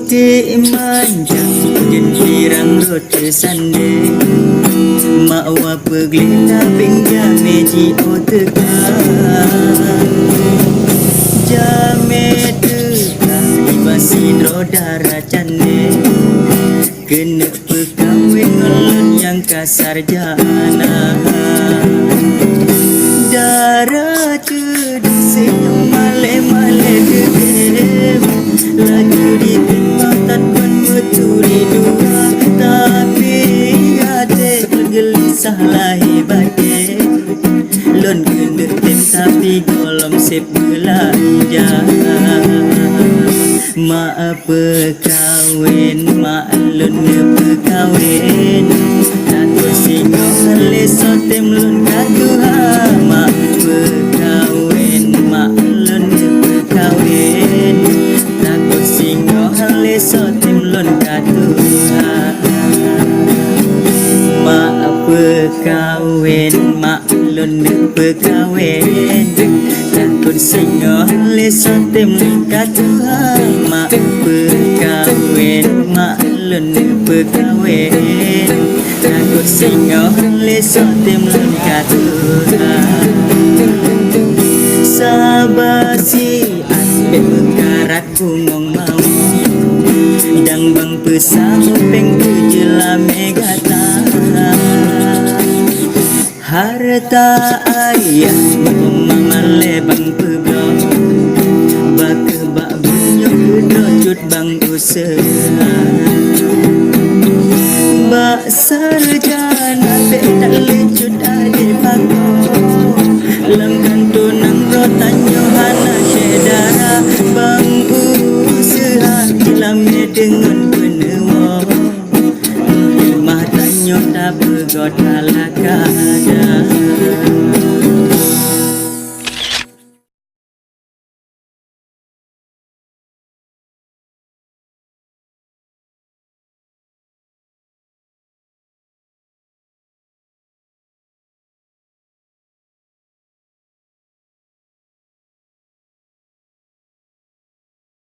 Ti manjang jen pirang roti sande mawa peglina pingga meji oteka jame teka ibasi drodara chane kena pekawin ngelun yang kasar jana darah cedek senyum male-male dedem lagi ditimatan kan meturi dua tapi hati gelisah lahi bate lon kena tim tapi golom sip belanja mak pekawin mak lon pekawin takut singo leso tim lon katuha mak pekawin mak lon pekawin takut singo leso tim lon katuha mak pekawin mak lon pekawin takut singo leso tim lon katuha mak pekawin mak lon pekawin takut singo leso tim lon katuha sabar si aspek mengkarat bungong mau dang bang pesang peng kejela megata harta ayah mamale bang peblo bak bak bunyo kedojut bang usaha bak sarjana pedal lecut ade bako langkan tunang rotanyo hana syedara bang usaha jelamnya dengan penewo mah tanyo tak bergoda